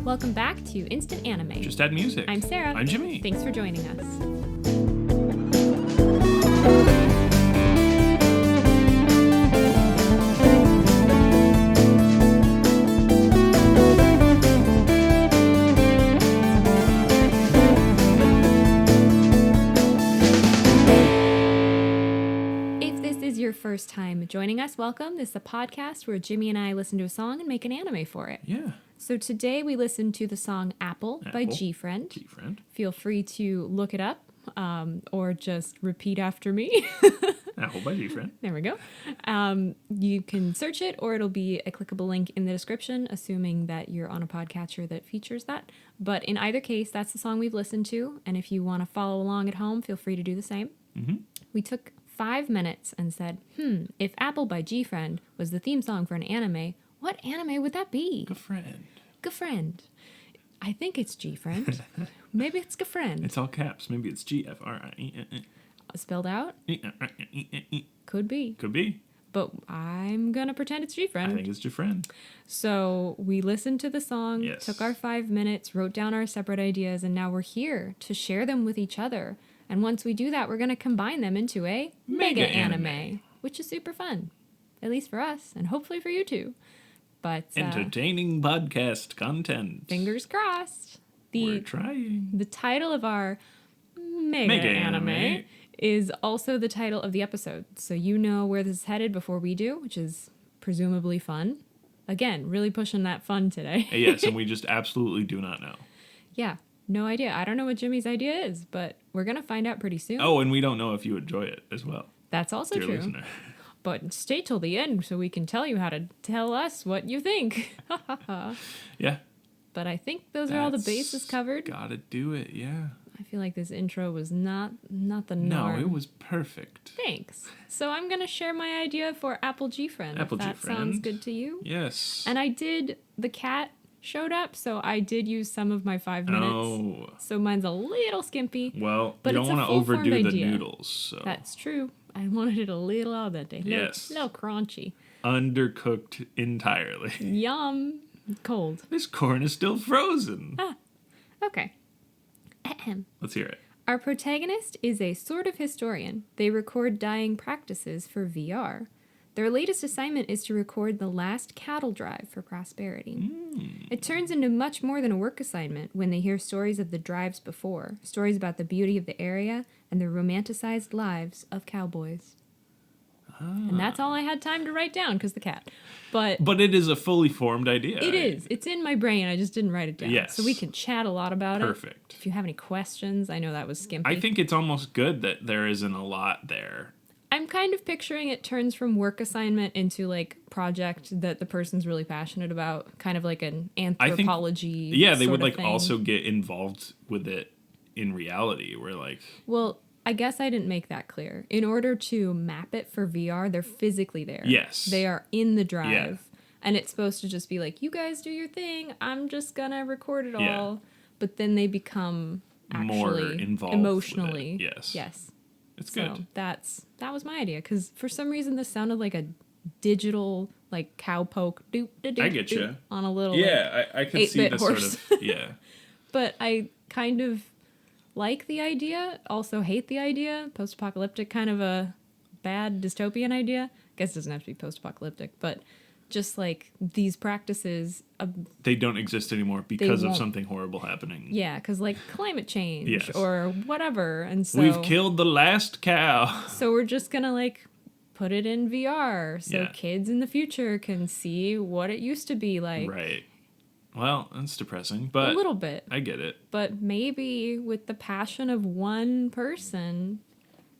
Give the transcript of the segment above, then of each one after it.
Welcome back to Instant Anime. Just add music. I'm Sarah. I'm Jimmy. Thanks for joining us. Your first time joining us, welcome. This is a podcast where Jimmy and I listen to a song and make an anime for it. Yeah. So today we listened to the song Apple by G-Friend. G-Friend. Feel free to look it up or just repeat after me. Apple by G-Friend. There we go. You can search it or it'll be a clickable link in the description, assuming that you're on a podcatcher that features that. But in either case, that's the song we've listened to. And if you want to follow along at home, feel free to do the same. Mm-hmm. We took 5 minutes and said, if Apple by G-Friend was the theme song for an anime, what anime would that be? G-Friend. I think it's G-Friend. Maybe it's G-Friend. It's all caps. Maybe it's G-F-R-I-E-N. Spelled out? Could be. Could be. But I'm going to pretend it's G-Friend. I think it's G-Friend. So we listened to the song, yes. Took our 5 minutes, wrote down our separate ideas, and now we're here to share them with each other. And once we do that, we're going to combine them into a mega anime, which is super fun, at least for us, and hopefully for you too. But entertaining podcast content. Fingers crossed. We're trying. The title of our mega anime is also the title of the episode, so you know where this is headed before we do, which is presumably fun. Again, really pushing that fun today. Yes, and we just absolutely do not know. Yeah. No idea. I don't know what Jimmy's idea is, but we're going to find out pretty soon. Oh, and we don't know if you enjoy it as well. That's also dear true. Listener. But stay till the end so we can tell you how to tell us what you think. Yeah. But I think those are all the bases covered. Gotta do it, yeah. I feel like this intro was not the norm. No, it was perfect. Thanks. So I'm going to share my idea for Apple G-Friend. Apple G-Friend. That sounds good to you? Yes. And the cat showed up, so I did use some of my 5 minutes. Oh. So mine's a little skimpy. Well, but you don't want to overdo the idea. Noodles. So. That's true. I wanted it a little al dente. Yes. A little crunchy. Undercooked entirely. Yum. Cold. This corn is still frozen. Ah. Okay. Let's hear it. Our protagonist is a sort of historian. They record dyeing practices for VR. Their latest assignment is to record the last cattle drive for prosperity. It turns into much more than a work assignment when they hear stories of the drives before, stories about the beauty of the area and the romanticized lives of cowboys. And that's all I had time to write down because the cat. But it is a fully formed idea. It is. It's in my brain. I just didn't write it down. Yes. So we can chat a lot about it. Perfect. If you have any questions, I know that was skimpy. I think it's almost good that there isn't a lot there. I'm kind of picturing it turns from work assignment into like project that the person's really passionate about, kind of like an anthropology. They would like thing. Also get involved with it in reality. Where like, well, I guess I didn't make that clear. In order to map it for VR, they're physically there. Yes, they are in the drive, yeah. And it's supposed to just be like, you guys do your thing. I'm just gonna record it all. Yeah. But then they become actually more involved emotionally. With it. Yes. It's so good. That was my idea, because for some reason this sounded like a digital like cowpoke I get you on a little I can see the horse. sort of yeah. But I kind of like the idea, also hate the idea. Post-apocalyptic, kind of a bad dystopian idea. I guess it doesn't have to be post-apocalyptic, but just like these practices, they don't exist anymore because of something horrible happening. Yeah, because like climate change yes. or whatever, and so we've killed the last cow. So we're just gonna like put it in VR so kids in the future can see what it used to be like. Right. Well, that's depressing, but a little bit. I get it. But maybe with the passion of one person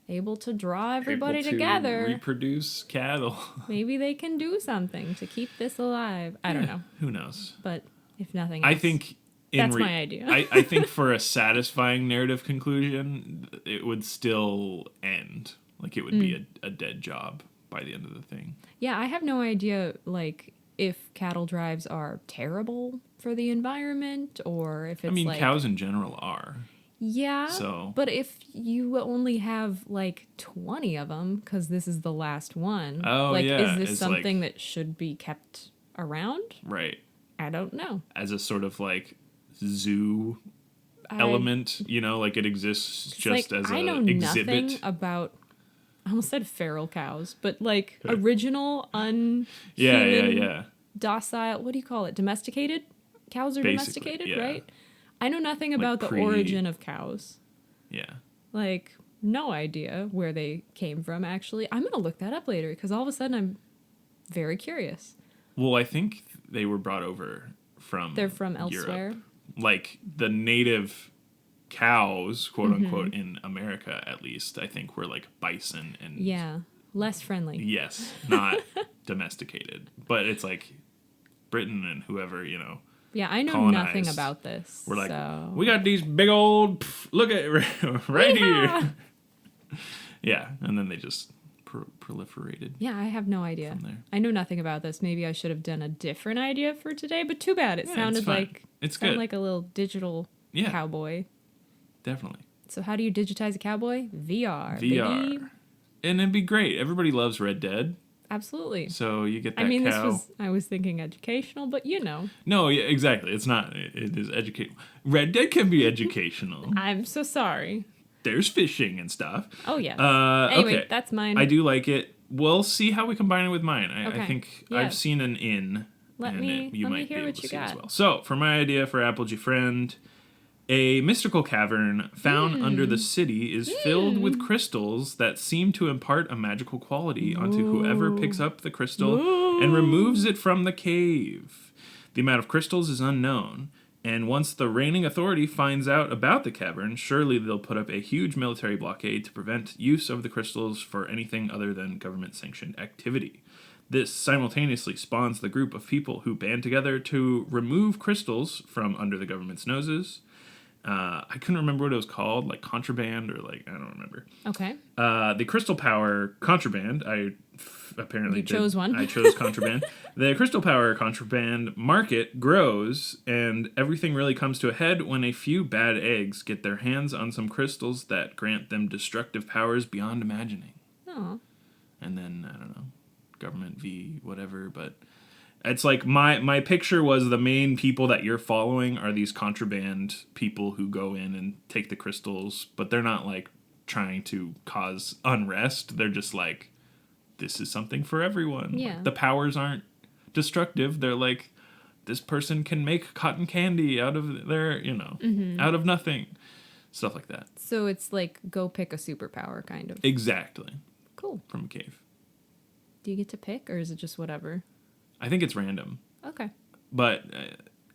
able to draw everybody together, reproduce cattle. Maybe they can do something to keep this alive. I don't know. Who knows? But if nothing else, I think that's my idea. I think for a satisfying narrative conclusion, it would still end. Like it would be a dead job by the end of the thing. Yeah, I have no idea like if cattle drives are terrible for the environment or if it's like cows in general are. Yeah, so. But if you only have like 20 of them, because this is the last one, is this something that should be kept around? Right. I don't know. as a sort of like zoo element, you know, like it exists just as I know an exhibit. nothing about. I almost said feral cows, but like original, unhuman, Yeah. docile. What do you call it? Domesticated? Cows are Basically, domesticated, yeah. right? I know nothing about the pre- origin of cows. Yeah. Like, no idea where they came from, actually. I'm going to look that up later because all of a sudden I'm very curious. Well, I think they were brought over from They're from elsewhere. Europe. Like the native cows, quote unquote, in America at least, I think were like bison and Yeah, less friendly. yes, not domesticated. But it's like Britain and whoever, you know. Yeah, I know colonized. nothing about this. We're like, so. we got these big old, look at right here. Yeah, and then they just proliferated. Yeah, I have no idea. From there. I know nothing about this. Maybe I should have done a different idea for today, but too bad. It sounded like it's sounded good. like a little digital cowboy. Definitely. So how do you digitize a cowboy? VR. VR. Baby. And it'd be great. Everybody loves Red Dead. Absolutely. So you get that cow. I was thinking educational, but you know. No, yeah, exactly. It's not. It is educational. Red Dead can be educational. I'm so sorry. There's fishing and stuff. Oh, yes. Anyway, okay. that's mine. I do like it. We'll see how we combine it with mine. Okay. I think Yes. I've seen an inn. Let me hear what you got. As well. So, for my idea for Applegy Friend, a mystical cavern found under the city is filled with crystals that seem to impart a magical quality onto whoever picks up the crystal and removes it from the cave. The amount of crystals is unknown, and once the reigning authority finds out about the cavern, surely they'll put up a huge military blockade to prevent use of the crystals for anything other than government-sanctioned activity. This simultaneously spawns the group of people who band together to remove crystals from under the government's noses. I couldn't remember what it was called, like contraband or like, I don't remember. Okay. The crystal power contraband, apparently chose one. I chose contraband. The crystal power contraband market grows, and everything really comes to a head when a few bad eggs get their hands on some crystals that grant them destructive powers beyond imagining. Oh. And then, I don't know, government v whatever, but it's like my picture was the main people that you're following are these contraband people who go in and take the crystals, but they're not like trying to cause unrest. They're just like, this is something for everyone. Yeah. Like, the powers aren't destructive. They're like, this person can make cotton candy out of their, you know, out of nothing. Stuff like that. So it's like go pick a superpower kind of. Exactly. Cool. From a cave. Do you get to pick or is it just whatever? I think it's random. Okay. But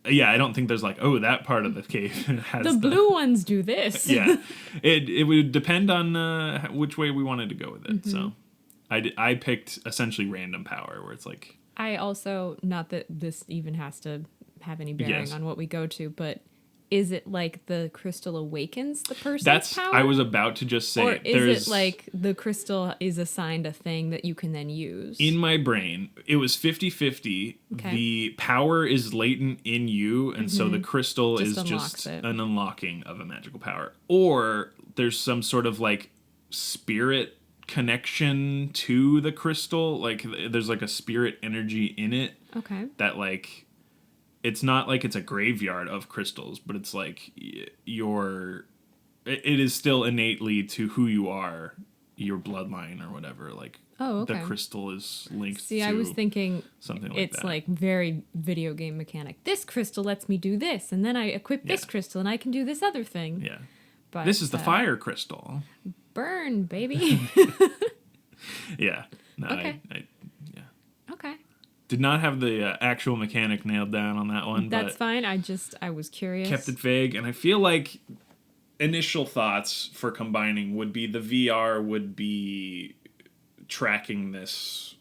yeah, I don't think there's like, oh, that part of the cave has the blue ones do this. Yeah, it would depend on which way we wanted to go with it. So I picked essentially random power, where it's like, I also, not that this even has to have any bearing Yes. on what we go to, but is it like the crystal awakens the person's that's power? I was about to just say, or is it like the crystal is assigned a thing that you can then use? in my brain, it was 50-50. Okay. The power is latent in you, and so the crystal Just is unlocks just it. an unlocking of a magical power. Or there's some sort of like spirit connection to the crystal. Like there's like a spirit energy in it Okay. that like, it's not like it's a graveyard of crystals, but it's like it is still innately to who you are, your bloodline or whatever. Like, Oh, okay. the crystal is linked See, to I was thinking something like it's that. like very video game mechanic. This crystal lets me do this, and then I equip this Yeah. crystal, and I can do this other thing. Yeah. But This is the fire crystal. burn, baby. Yeah. No, Okay. I Okay. did not have the actual mechanic nailed down on that one, That's but fine. I was curious. kept it vague. And I feel like initial thoughts for combining would be the VR would be tracking this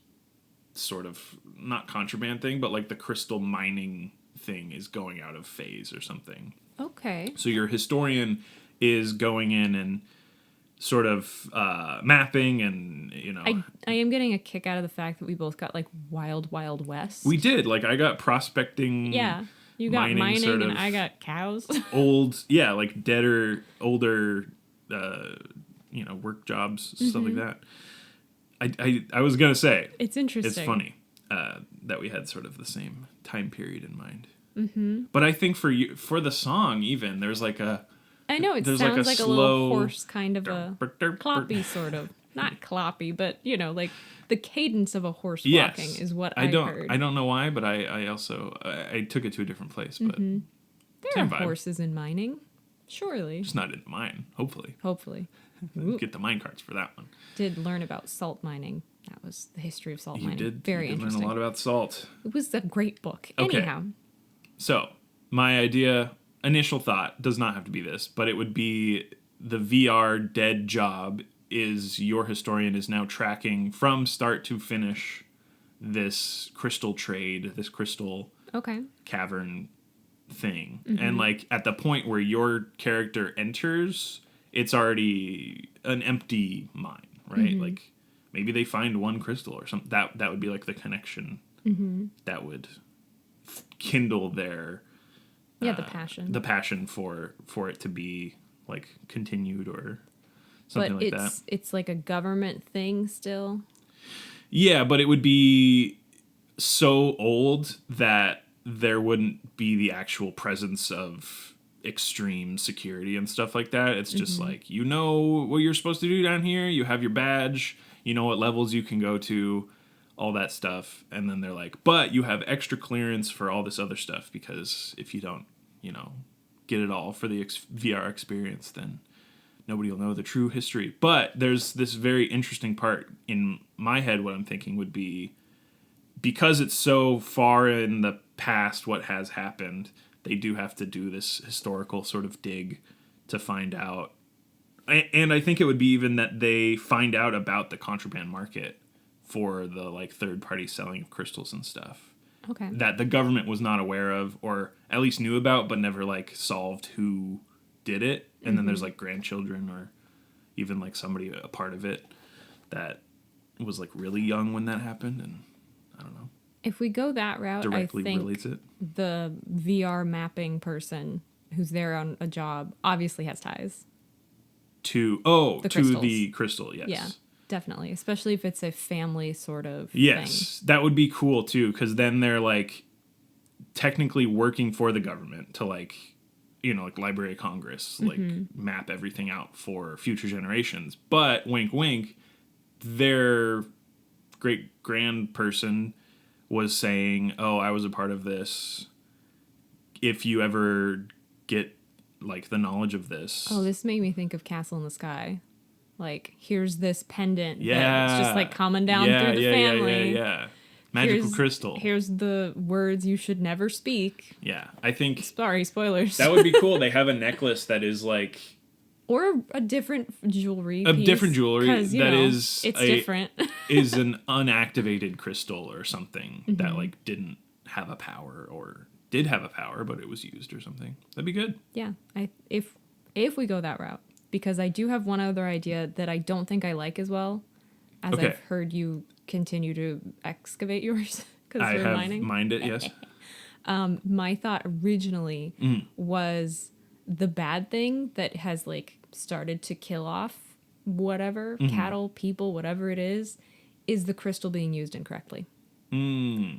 sort of, not contraband thing, but like the crystal mining thing is going out of phase or something. Okay. So your historian is going in and sort of mapping and, you know. I am getting a kick out of the fact that we both got like Wild Wild West. We did. Like, I got prospecting. Yeah. You got mining sort and of I got cows. old, yeah, like deader, older, work jobs, stuff like that. I was going to say. It's interesting. It's funny. that we had sort of the same time period in mind. Mm-hmm. But I think for the song, even there's like a. I know it sounds like a little hoarse kind of a cloppy sort of. Not cloppy, but like the cadence of a horse walking is what I heard. I don't know why, but I also I took it to a different place. But there are horses in mining, surely. Just not in the mine. Hopefully. Get the mine carts for that one. Did learn about salt mining. That was the history of salt mining. Very interesting. Learn a lot about salt. It was a great book. Okay. Anyhow. So, my initial thought does not have to be this, but it would be the VR dead job is your historian is now tracking from start to finish this crystal trade, this crystal cavern thing. Mm-hmm. And like at the point where your character enters, it's already an empty mine, right? Mm-hmm. Like maybe they find one crystal or something. That would be like the connection that would kindle their the passion for it to be like continued or something like that. It's like a government thing still. Yeah, but it would be so old that there wouldn't be the actual presence of extreme security and stuff like that. It's just like, you know what you're supposed to do down here. You have your badge. You know what levels you can go to. All that stuff. And then they're like, but you have extra clearance for all this other stuff because if you don't, get it all for the VR experience, then nobody will know the true history. But there's this very interesting part in my head. What I'm thinking would be, because it's so far in the past what has happened, they do have to do this historical sort of dig to find out. And I think it would be even that they find out about the contraband market for the like third-party selling of crystals and stuff. Okay. That the government was not aware of, or at least knew about, but never like solved who did it. And then there's like grandchildren or even like somebody a part of it that was like really young when that happened, and I don't know. If we go that route, directly I think relates it. The VR mapping person who's there on a job obviously has ties to the crystal. Yes. Yeah. Definitely, especially if it's a family sort of thing. That would be cool too, because then they're like technically working for the government to like, like Library of Congress, like map everything out for future generations. But wink, wink, their great grand person was saying, "Oh, I was a part of this. If you ever get like the knowledge of this." Oh, this made me think of Castle in the Sky. Like, here's this pendant that's just like coming down through the family. Yeah. Magical crystal. Here's the words you should never speak. Yeah, I think... Sorry, spoilers. That would be cool. They have a necklace that is like... Or a different jewelry piece. Different jewelry that is... It's different. is an unactivated crystal or something that like didn't have a power, or did have a power, but it was used or something. That'd be good. Yeah, if we go that route. Because I do have one other idea that I don't think I like as well, as I've heard you continue to excavate yours. I have mined it, yes. My thought originally was the bad thing that has like started to kill off whatever, cattle, people, whatever it is the crystal being used incorrectly.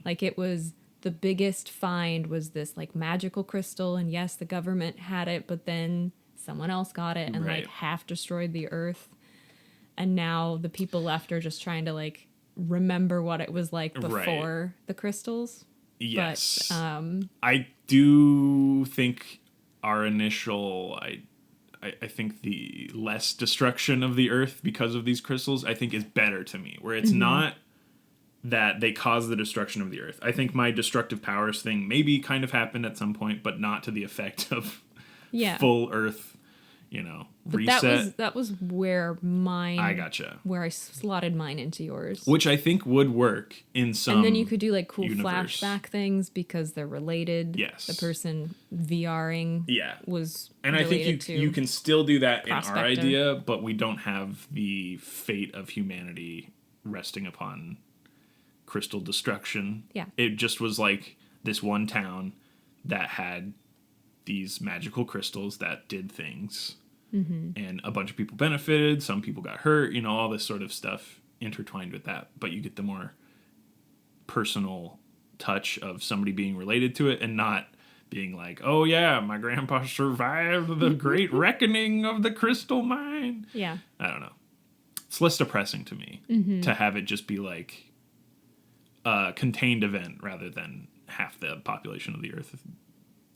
Like it was, the biggest find was this like magical crystal, and yes, the government had it, but then someone else got it and like half destroyed the earth, and now the people left are just trying to like remember what it was like before the crystals. Yes. But I do think our initial I think the less destruction of the earth because of these crystals I think is better to me, where it's not that they cause the destruction of the earth. I think my destructive powers thing maybe kind of happened at some point, but not to the effect of full earth, but reset. That was where mine... I gotcha. Where I slotted mine into yours. Which I think would work in some And then you could do like cool universe. flashback things because they're related. Yes. The person VRing was and I think you can still do that prospector. In our idea, but we don't have the fate of humanity resting upon crystal destruction. Yeah. It just was like this one town that had these magical crystals that did things, and a bunch of people benefited, some people got hurt, all this sort of stuff intertwined with that. But you get the more personal touch of somebody being related to it and not being like, oh yeah, my grandpa survived the great reckoning of the crystal mine. Yeah. I don't know. It's less depressing to me to have it just be like a contained event rather than half the population of the earth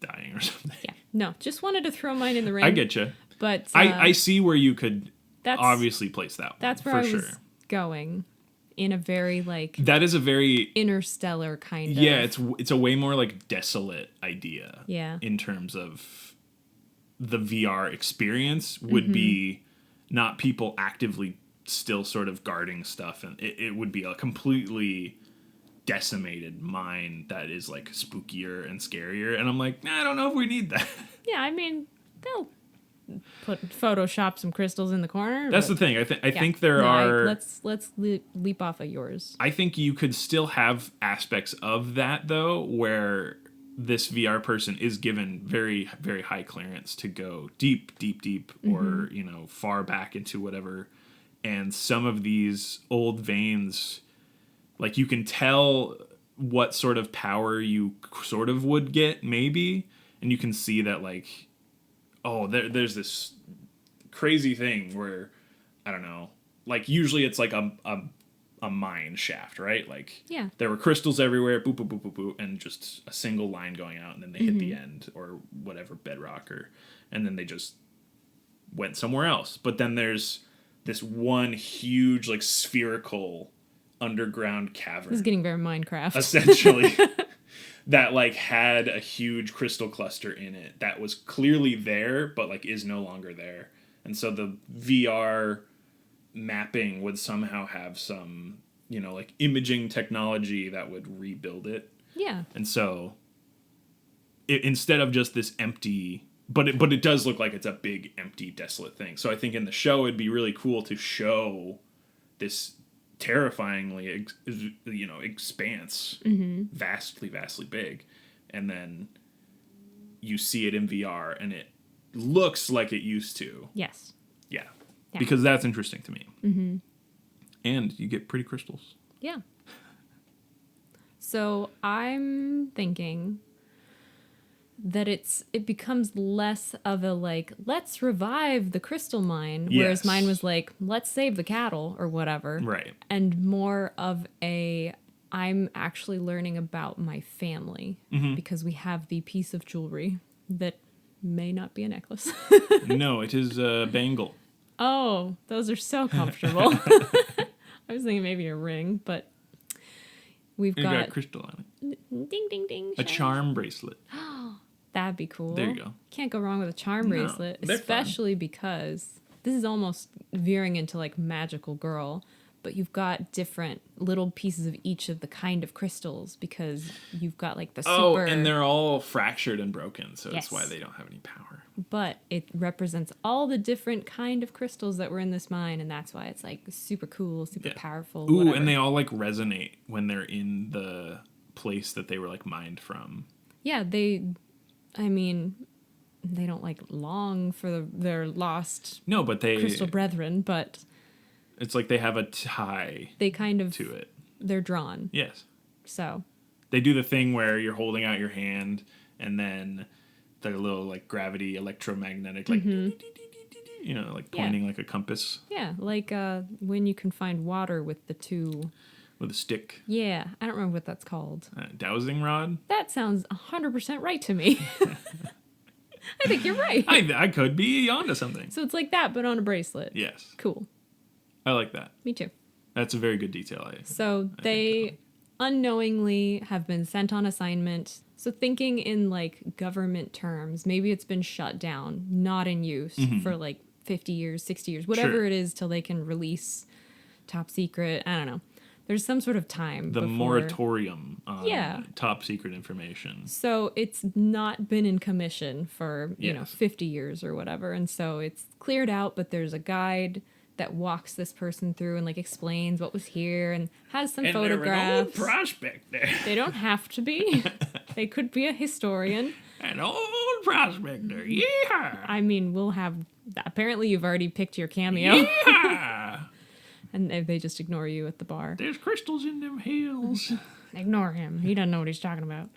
dying or something. Yeah. No, just wanted to throw mine in the ring. I get you. But I see where you could obviously place that one. That's where I was going, in a very like that is a very interstellar kind of. Yeah, it's a way more like desolate idea. Yeah. In terms of the VR experience would be not people actively still sort of guarding stuff, and it would be a completely decimated mine that is like spookier and scarier, and I'm like, I don't know if we need that. Yeah, I mean, they'll Photoshop some crystals in the corner. That's the thing. I think there are. Let's leap off of yours. I think you could still have aspects of that though, where this VR person is given very, very high clearance to go deep, or far back into whatever. And some of these old veins, like you can tell what sort of power you sort of would get, maybe, and you can see that like, oh, there's this crazy thing where, I don't know, like usually it's like a mine shaft, right? Like there were crystals everywhere, boop, boop, boop, boop, boop, and just a single line going out, and then they hit the end or whatever, bedrock, and then they just went somewhere else. But then there's this one huge like spherical underground cavern. This is getting very Minecraft. Essentially. That like had a huge crystal cluster in it that was clearly there, but like is no longer there. And so the VR mapping would somehow have some, like imaging technology that would rebuild it. Yeah. And so instead of just this empty, but it does look like it's a big, empty, desolate thing. So I think in the show it'd be really cool to show this terrifyingly, expanse, vastly big, and then you see it in VR and it looks like it used to. Yes. Yeah. Because that's interesting to me. Mm-hmm. And you get pretty crystals. Yeah. So I'm thinking that it becomes less of a like, let's revive the crystal mine, whereas mine was like, let's save the cattle or whatever. Right. And more of a, I'm actually learning about my family because we have the piece of jewelry that may not be a necklace. No, it is a bangle. Oh, those are so comfortable. I was thinking maybe a ring, but we've got crystal on it. Ding, ding, ding. A charm bracelet. That'd be cool. There you go. Can't go wrong with a charm bracelet, especially because this is almost veering into like magical girl, but you've got different little pieces of each of the kind of crystals because you've got like the super... Oh, and they're all fractured and broken, so that's why they don't have any power. But it represents all the different kind of crystals that were in this mine, and that's why it's like super cool, super powerful. Ooh, whatever. And they all like resonate when they're in the place that they were like mined from. Yeah, they don't like long for their lost crystal brethren, but it's like they have a tie they kind of to it. They're drawn. Yes. So they do the thing where you're holding out your hand and then the little like gravity electromagnetic like like pointing like a compass. Yeah, like when you can find water with the two with a stick. Yeah, I don't remember what that's called. Dowsing rod? That sounds 100% right to me. I think you're right. I could be onto something. So it's like that, but on a bracelet. Yes. Cool. I like that. Me too. That's a very good detail. So they unknowingly have been sent on assignment. So thinking in like government terms, maybe it's been shut down, not in use for like 50 years, 60 years, whatever it is till they can release top secret. I don't know. There's some sort of time. The moratorium on top secret information. So it's not been in commission for, 50 years or whatever. And so it's cleared out, but there's a guide that walks this person through and like explains what was here and has some photographs. An old prospector. They don't have to be. They could be a historian. An old prospector. Yeah. I mean, we'll have... Apparently you've already picked your cameo. Yeah. And they just ignore you at the bar. There's crystals in them hills. ignore him. He doesn't know what he's talking about.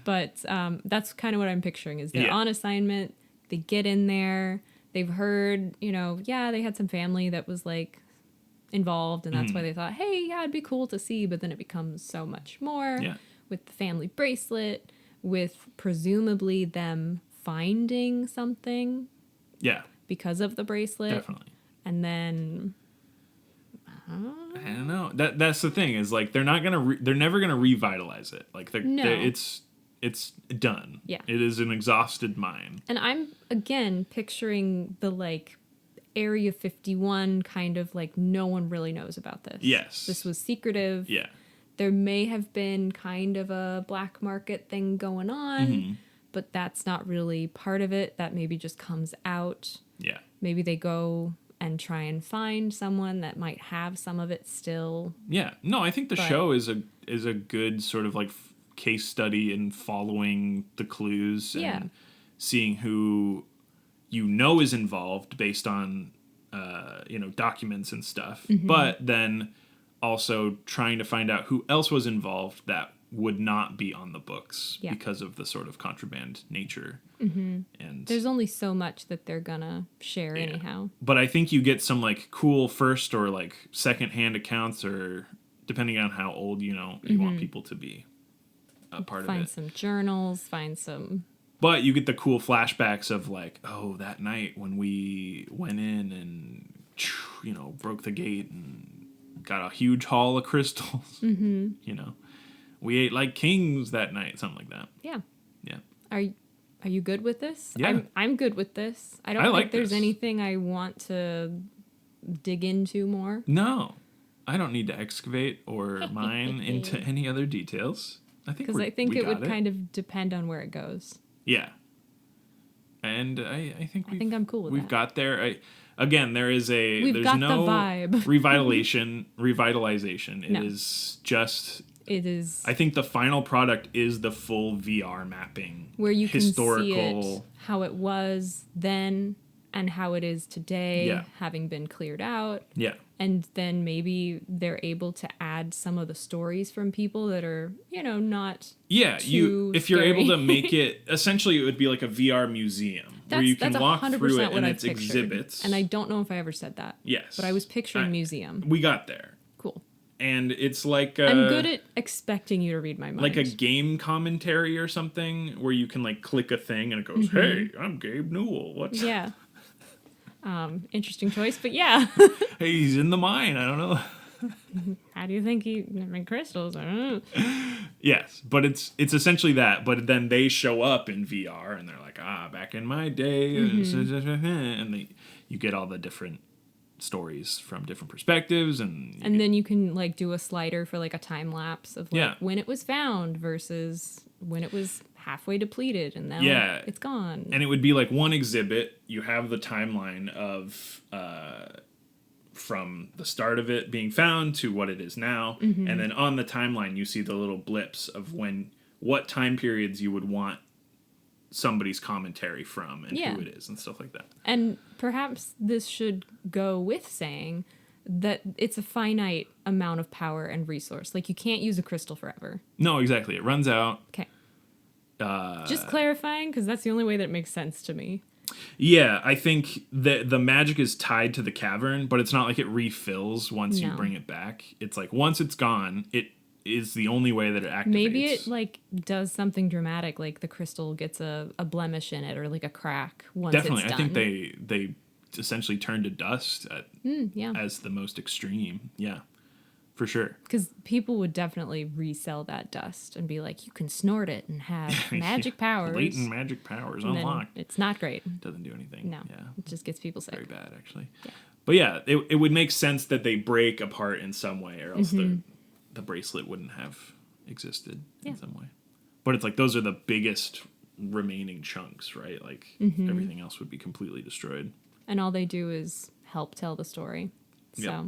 But that's kind of what I'm picturing is they're on assignment. They get in there. They've heard, they had some family that was like involved, and that's why they thought, hey, yeah, it'd be cool to see. But then it becomes so much more with the family bracelet, with presumably them finding something. Yeah. Because of the bracelet. Definitely. And then I don't know. That's the thing is like they're never gonna revitalize it. Like it's done. Yeah. It is an exhausted mine. And I'm again picturing the like Area 51 kind of like no one really knows about this. Yes. This was secretive. Yeah. There may have been kind of a black market thing going on, but that's not really part of it. That maybe just comes out. Yeah. Maybe they go and try and find someone that might have some of it still. Yeah. No, I think the show is a good sort of like case study in following the clues and seeing who is involved based on documents and stuff. But then also trying to find out who else was involved that would not be on the books because of the sort of contraband nature. And there's only so much that they're gonna share anyhow. But I think you get some like cool first or like second-hand accounts, or depending on how old you want people to be a part of it. Find some journals, find some. But you get the cool flashbacks of like, oh, that night when we went in and broke the gate and got a huge haul of crystals. We ate like kings that night, something like that. Yeah. Yeah. Are you good with this? Yeah. I'm good with this. I don't think there's anything I want to dig into more. No. I don't need to excavate or mine into any other details. I think it would kind of depend on where it goes. Yeah. And I think I'm cool with that. We've got there. Again, there's no the vibe. revitalization. It is. I think the final product is the full VR mapping, where you can see it, how it was then and how it is today, having been cleared out. Yeah. And then maybe they're able to add some of the stories from people that are, not if you're able to make it, essentially it would be like a VR museum where you can walk through it and its exhibits. And I don't know if I ever said that. Yes. But I was picturing museum. We got there. Cool. And it's like I'm good at expecting you to read my mind. Like a game commentary or something where you can like click a thing and it goes, hey, I'm Gabe Newell. What's Yeah. Interesting choice, but yeah. Hey, he's in the mine. I don't know. How do you think he made crystals? I don't know. Yes, but it's essentially that. But then they show up in VR and they're like, back in my day, and you get all the different stories from different perspectives, and then you can like do a slider for like a time lapse of like when it was found versus when it was halfway depleted, and now it's gone. And it would be like one exhibit. You have the timeline of from the start of it being found to what it is now, and then on the timeline you see the little blips of what time periods you would want somebody's commentary from and who it is and stuff like that. And perhaps this should go with saying that it's a finite amount of power and resource. Like you can't use a crystal forever. No, exactly. It runs out. Okay. Just clarifying, because that's the only way that makes sense to me. Yeah, I think that the magic is tied to the cavern, but it's not like it refills once you bring it back. It's like once it's gone, it is the only way that it activates. Maybe it like does something dramatic, like the crystal gets a blemish in it or like a crack once it's done. Definitely, I think they essentially turn to dust as the most extreme. Yeah. For sure. Because people would definitely resell that dust and be like, you can snort it and have magic powers. Latent magic powers unlocked. It's not great. Doesn't do anything. No. Yeah. It just gets people sick. Very bad, actually. Yeah. But yeah, it would make sense that they break apart in some way, or else the bracelet wouldn't have existed in some way. But it's like those are the biggest remaining chunks, right? Like everything else would be completely destroyed. And all they do is help tell the story. So... Yep.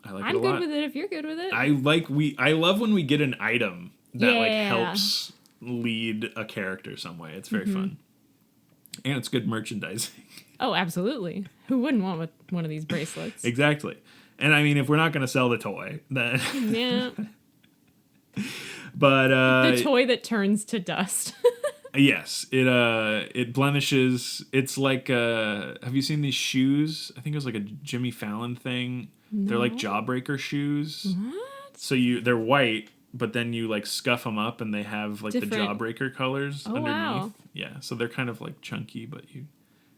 I'm good with it if you're good with it. I love when we get an item that like helps lead a character some way. It's very fun. And it's good merchandising. Oh, absolutely. Who wouldn't want one of these bracelets? Exactly. And I mean, if we're not going to sell the toy, then... Yeah. But The toy that turns to dust. yes, it blemishes. It's like have you seen these shoes? I think it was like a Jimmy Fallon thing. No. They're like jawbreaker shoes. What? So they're white, but then you like scuff them up and they have like Different. the jawbreaker colors underneath. Wow. Yeah, so they're kind of like chunky, but you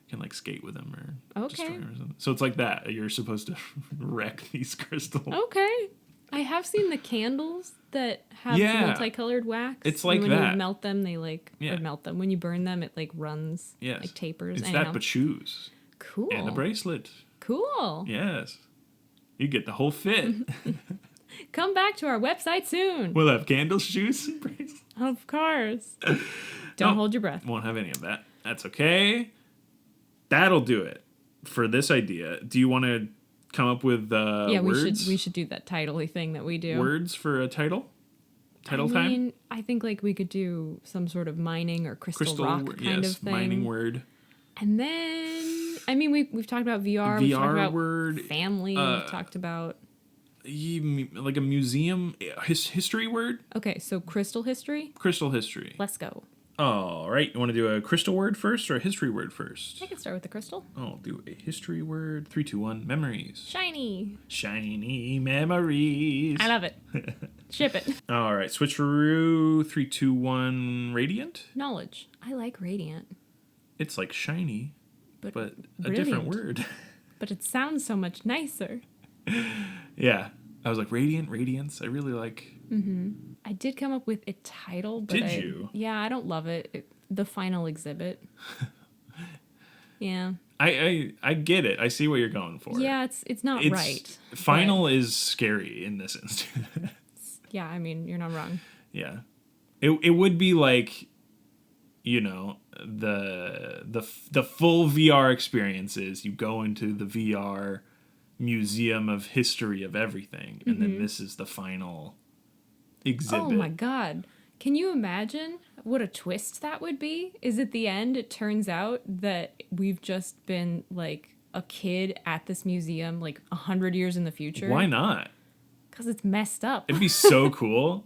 can like skate with them or destroy Okay. them or something. So it's like that. You're supposed to wreck these crystals. Okay. I have seen the candles that have multicolored wax. It's like when that. When you melt them, they like or melt them. When you burn them, it like runs. Yes. Like tapers. It's that, but shoes. Cool. And a bracelet. Cool. Yes. You get the whole fit. Come back to our website soon. We'll have candles, shoes, and bracelets. Of course. Don't hold your breath. Won't have any of that. That's okay. That'll do it for this idea. Do you want to come up with words? we should do that title-y thing that we do. Words for a title? Title time? I think like we could do some sort of mining or crystal rock kind of thing. Mining word. And then we've talked about VR. We've talked about word. Family. We've talked about like a museum history word. Okay, so crystal history. Crystal history. Let's go. All right. You want to do a crystal word first or a history word first? I can start with the crystal. I'll do a history word. 3, 2, 1. Memories. Shiny. Shiny memories. I love it. Ship it. All right. Switcheroo. 3, 2, 1. Radiant. Knowledge. I like radiant. It's like shiny, but a brilliant. different word. But it sounds so much nicer. Yeah. I was like, radiant, radiance. I really like. Mm-hmm. I did come up with a title, but Did you? Yeah, I don't love it. The final exhibit. Yeah. I get it. I see what you're going for. Yeah, it's not right. Final is scary in this instance. Yeah, I mean, you're not wrong. Yeah. It would be like, you know, the full VR experiences. You go into the VR museum of history of everything, and then this is the final exhibit. Oh my god. Can you imagine what a twist that would be? Is at the end it turns out that we've just been like a kid at this museum like 100 years in the future? Why not? Because it's messed up. It'd be so cool.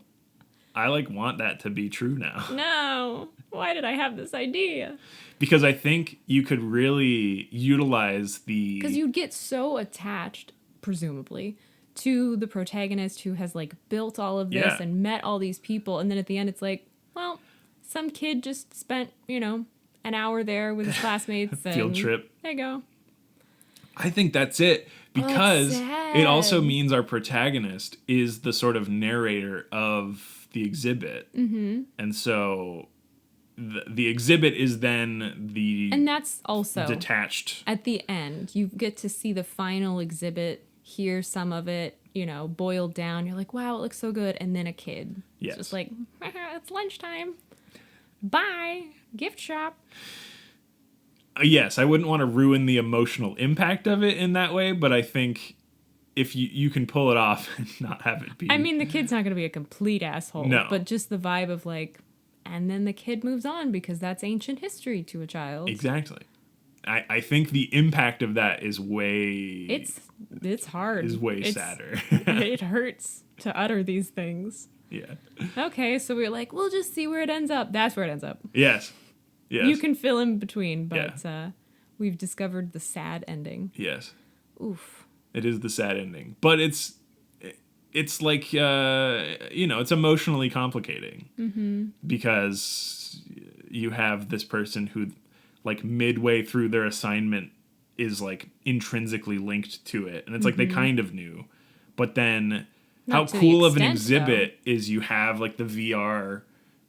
I like want that to be true now. No. Why did I have this idea? Because I think you could really utilize the... Because you'd get so attached, presumably, to the protagonist who has like built all of this and met all these people, and then at the end it's like, well, some kid just spent, you know, an hour there with his classmates. Field trip. There you go. I think that's it. Because sad. it also means our protagonist is the sort of narrator of the exhibit. Mm-hmm. And so the exhibit is then the... And that's also... detached. At the end, you get to see the final exhibit, hear some of it, you know, boiled down. You're like, wow, it looks so good. And then a kid. Yes. Just like, it's lunchtime. Bye. Gift shop. Yes, I wouldn't want to ruin the emotional impact of it in that way, but I think if you can pull it off and not have it be... I mean, the kid's not going to be a complete asshole. No. But just the vibe of like, and then the kid moves on because that's ancient history to a child. Exactly. I think the impact of that is way... It's hard. Is way sadder. It hurts to utter these things. Yeah. Okay, so we're like, we'll just see where it ends up. That's where it ends up. Yes. Yes. You can fill in between, but we've discovered the sad ending. Yes. Oof. It is the sad ending. But it's like, you know, it's emotionally complicating. Mm-hmm. Because you have this person who, like, midway through their assignment is, like, intrinsically linked to it. And it's like they kind of knew. But then Not how to the cool of an extent, exhibit is you have, like, the VR,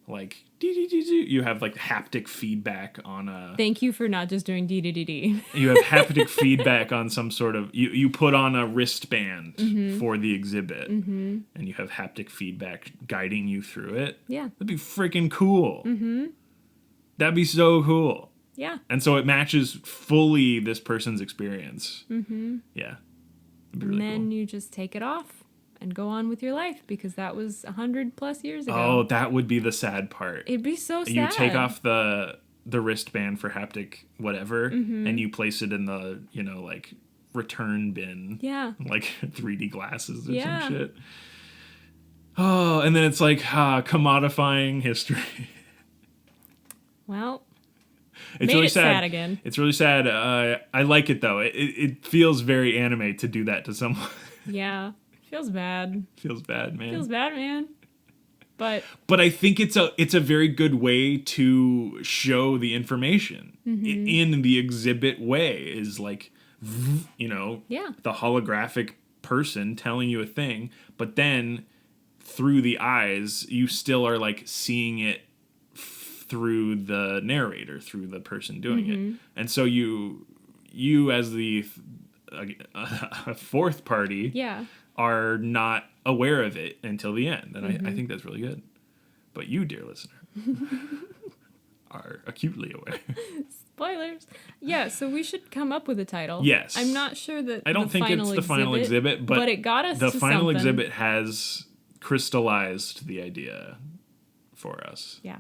like... You have like haptic feedback on a... Thank you for not just doing D. You have haptic feedback on some sort of... You put on a wristband for the exhibit, and you have haptic feedback guiding you through it. Yeah. That'd be freaking cool. Mm-hmm. That'd be so cool. Yeah. And so it matches fully this person's experience. Mm-hmm. Yeah. And really then you just take it off and go on with your life because that was 100+ years ago. Oh, that would be the sad part. It'd be so sad. You take off the wristband for haptic whatever, and you place it in the, you know, like, return bin. Yeah. Like 3D glasses or some shit. Oh, and then it's like commodifying history. Well, It's made really it sad again. It's really sad. I like it though. It feels very anime to do that to someone. Yeah. Feels bad. Feels bad, man. Feels bad, man. But I think it's a very good way to show the information in the exhibit way is like, Yeah. the holographic person telling you a thing, but then through the eyes, you still are like seeing it through the narrator, through the person doing it. And so you as the fourth party Yeah. are not aware of it until the end. And I think that's really good. But you, dear listener, are acutely aware. Spoilers. Yeah, so we should come up with a title. Yes. I'm not sure that I don't think it's the final exhibit, but it got us the to final something. exhibit has crystallized the idea for us. Yeah.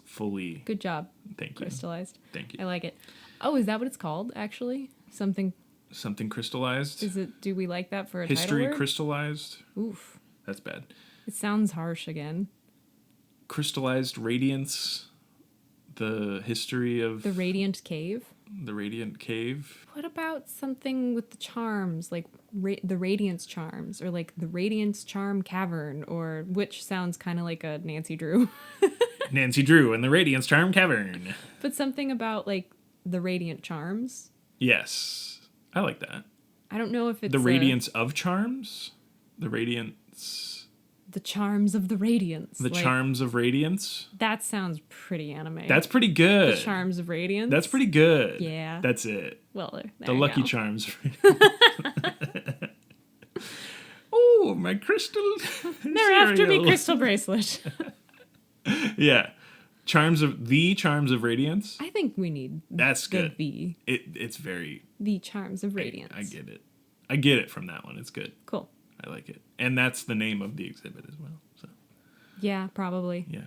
Fully. Good job. Thank you. Crystallized. Thank I you. like it. Oh, is that what it's called, actually? Something. Something crystallized. Do we like that for a History title word? crystallized. Oof. That's bad. It sounds harsh again. Crystallized radiance. The history of The Radiant Cave. the Radiant Cave. What about something with the charms, like the Radiance Charms, or like the Radiance Charm Cavern, or which sounds kind of like a Nancy Drew. Nancy Drew and the Radiance Charm Cavern. But something about like the Radiant Charms. Yes. I like that. I don't know if it's The Radiance of Charms? The Radiance... the Charms of the Radiance. The Charms of Radiance? That sounds pretty anime. That's pretty good. The Charms of Radiance. That's pretty good. Yeah. That's it. Well, there The you Lucky go. Charms. Oh, my crystal They're after me, cereal. crystal bracelet. Yeah. Charms of Radiance. I think we need That's the good. V. It's very... The Charms of Radiance. I get it. I get it from that one. It's good. Cool. I like it. And that's the name of the exhibit as well. So Yeah, probably. yeah.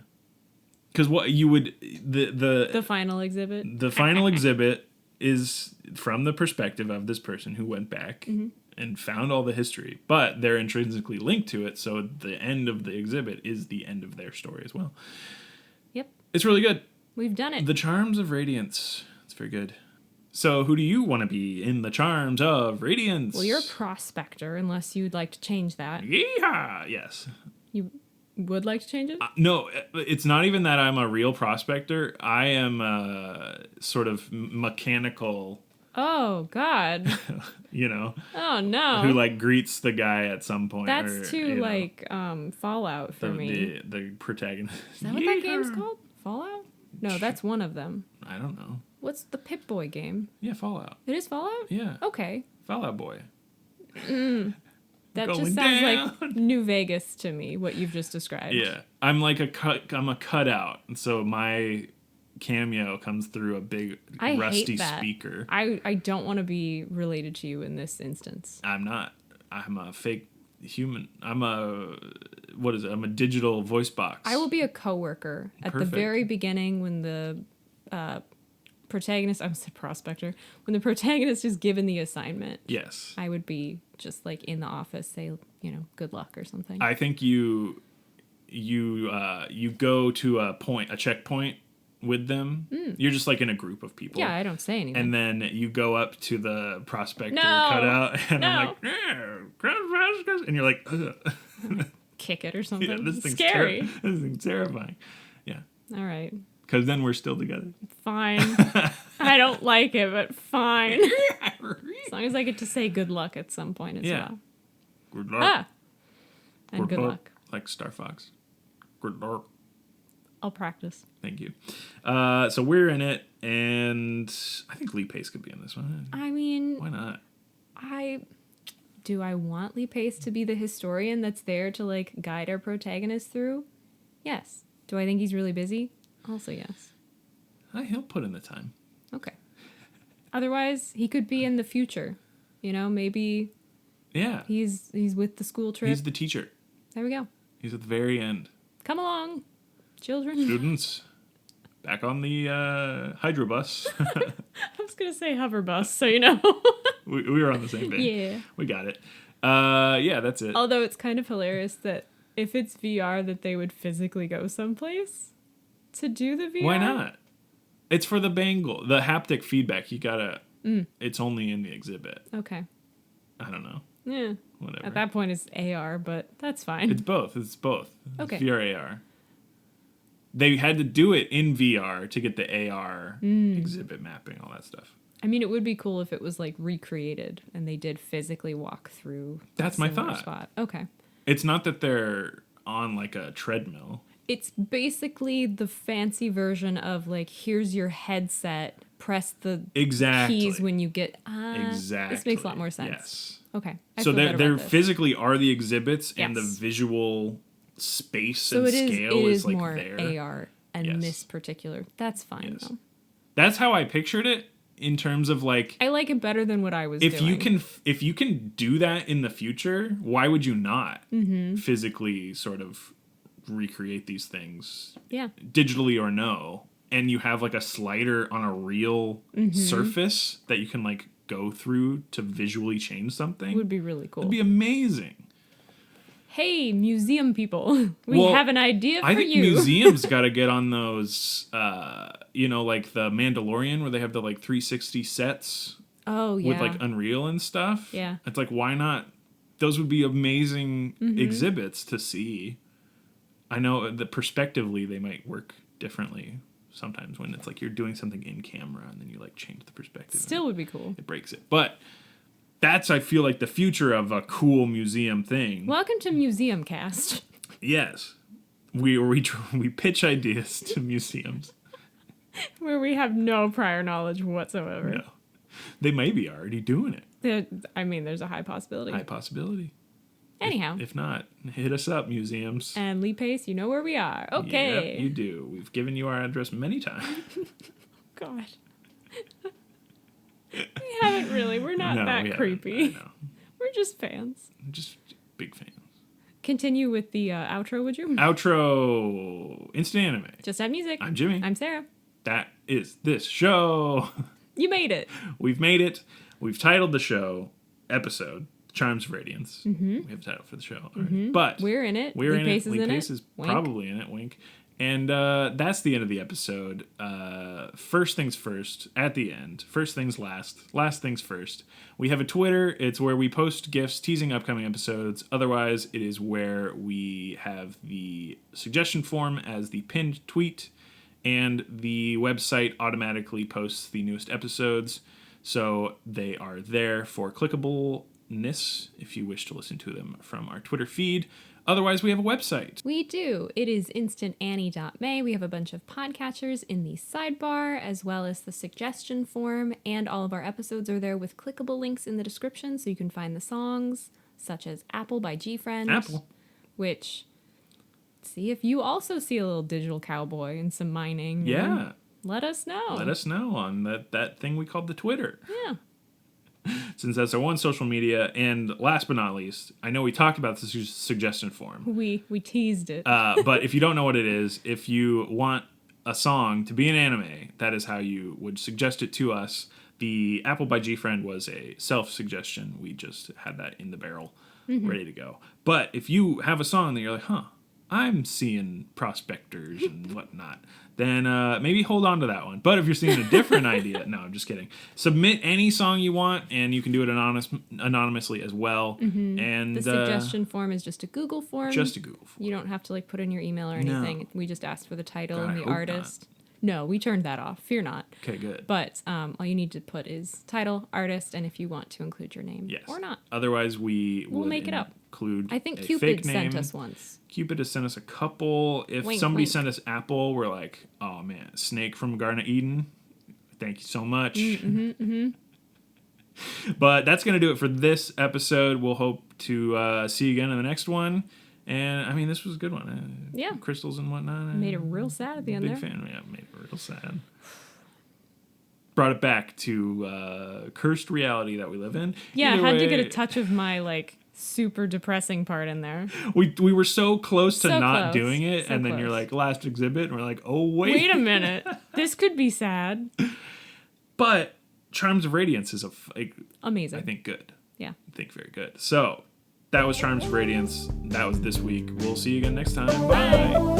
Because what you would... The final exhibit. The final exhibit is from the perspective of this person who went back and found all the history, but they're intrinsically linked to it, so the end of the exhibit is the end of their story as well. Yep. It's really good. We've done it. The Charms of Radiance. It's very good. So who do you want to be in the Charms of Radiance? Well, you're a prospector, unless you'd like to change that. Yeehaw! Yes. You would like to change it? No, it's not even that I'm a real prospector. I am a sort of mechanical, Oh, God. Oh, no. who like greets the guy at some point. That's or, too, like, Fallout for me. The protagonist. Is that what that game's called? Fallout? No, that's one of them. I don't know. What's the Pip-Boy game? Yeah, Fallout. It is Fallout? Yeah. Okay. Fallout Boy. That Going just sounds down. like New Vegas to me, what you've just described. Yeah. I'm like I'm a cutout. And so my cameo comes through a big I rusty hate that. speaker. I don't want to be related to you in this instance. I'm not. I'm a fake human. I'm a digital voice box. I will be a coworker at the Perfect. very beginning when the protagonist, I said prospector, when the protagonist is given the assignment. Yes. I would be just like in the office, say, good luck or something. I think you go to a checkpoint with them. You're just like in a group of people. Yeah, I don't say anything. And then you go up to the prospector No. cutout, and No. I'm like, yeah, and you're like, ugh. Kick it or something. Yeah, this thing's Scary. This thing's terrifying. Yeah, All right. because then we're still together. Fine. I don't like it, but fine. As long as I get to say good luck at some point as Yeah. well. Good luck. Ah. And good luck. Like Star Fox. Good luck. I'll practice. Thank you. So we're in it, and I think Lee Pace could be in this one. I mean, Why not? Do I want Lee Pace to be the historian that's there to like guide our protagonist through? Yes. Do I think he's really busy? Also yes. He'll put in the time. Okay. Otherwise, he could be in the future. Maybe Yeah. he's with the school trip. He's the teacher. There we go. He's at the very end. Come along, children. Students, back on the Hydro bus. I was gonna say hover bus, so you know. we were on the same page. Yeah. We got it. Yeah, that's it. Although it's kind of hilarious that if it's VR that they would physically go someplace to do the VR. Why not? It's for the bangle, the haptic feedback. You gotta. It's only in the exhibit. Okay. I don't know. Yeah. Whatever. At that point, it's AR, but that's fine. It's both. It's both. Okay. It's VR AR. They had to do it in VR to get the AR exhibit mapping, all that stuff. I mean, it would be cool if it was like recreated and they did physically walk through. That's my thought. Spot. Okay. It's not that they're on like a treadmill. It's basically the fancy version of like, here's your headset. Press the keys when you get. Exactly. This makes a lot more sense. Yes. Okay. So there physically are the exhibits and the visual space and scale is like more there. AR and this particular. That's fine though. That's how I pictured it in terms of like. I like it better than what I was doing. If you can do that in the future, why would you not physically sort of recreate these things? Yeah. Digitally or no. And you have like a slider on a real surface that you can like go through to visually change something. Would be really cool. It'd be amazing. Hey, museum people, we have an idea for you. I think museums got to get on those, like the Mandalorian where they have the like 360 sets. Oh, yeah. With like Unreal and stuff. Yeah. It's like, why not? Those would be amazing exhibits to see. I know that perspectively they might work differently sometimes when it's like you're doing something in camera and then you like change the perspective. Still would be cool. It breaks it. But that's, I feel like, the future of a cool museum thing. Welcome to Museum Cast. Yes. We pitch ideas to museums. Where we have no prior knowledge whatsoever. No. They may be already doing it. There's a high possibility. High possibility. Anyhow. If not, hit us up, museums. And Lee Pace, you know where we are. Okay. Yep, you do. We've given you our address many times. God. We haven't really. We're not that creepy. We're just fans. Just big fans. Continue with the outro, would you? Outro. Instant Anime. Just have music. I'm Jimmy. I'm Sarah. That is this show. You made it. We've made it. We've titled the show episode Charms of Radiance. We have a title for the show already. But we're in it. We're Lee in Pace it. Lee Pace is probably in it. Wink. And that's the end of the episode. First things first, at the end. First things last. Last things first. We have a Twitter. It's where we post GIFs teasing upcoming episodes. Otherwise, it is where we have the suggestion form as the pinned tweet. And the website automatically posts the newest episodes. So they are there for clickableness if you wish to listen to them from our Twitter feed. Otherwise, we have a website. We do. It is instantannie.may. We have a bunch of podcatchers in the sidebar, as well as the suggestion form, and all of our episodes are there with clickable links in the description, so you can find the songs, such as Apple by G-Friend. Apple. Which, see if you also see a little digital cowboy and some mining. Yeah. Let us know. Let us know on that thing we called the Twitter. Yeah. Since that's our one social media. And last but not least, I know we talked about this suggestion form. We teased it. But if you don't know what it is, if you want a song to be an anime, that is how you would suggest it to us. The Apple by G-Friend was a self-suggestion. We just had that in the barrel, ready to go. But if you have a song that you're like, I'm seeing prospectors and whatnot, then maybe hold on to that one. But if you're seeing a different idea, no, I'm just kidding. Submit any song you want, and you can do it anonymously as well. And the suggestion form is just a Google form. Just a Google form. You don't have to put in your email or anything. No. We just asked for the title God, and the artist. No, we turned that off. Fear not. Okay, good. But all you need to put is title, artist, and if you want to include your name or not. Otherwise, we'll make it up. Include I think a Cupid fake name. sent us once. Cupid has sent us a couple. If somebody sent us Apple, we're like, oh man, Snake from Garden of Eden. Thank you so much. But that's going to do it for this episode. We'll hope to see you again in the next one. And I mean, this was a good one. Yeah. Crystals and whatnot. Made it real sad at the end there. Big fan. Yeah, made it real sad. Brought it back to cursed reality that we live in. Yeah, I had to get a touch of my super depressing part in there. We were so close to not doing it, and then you're like, last exhibit, and we're like, oh wait a minute, this could be sad. But Charms of Radiance is amazing. I think good. Yeah, I think very good. So That was Charms of Radiance. That was this week. We'll see you again next time. Bye.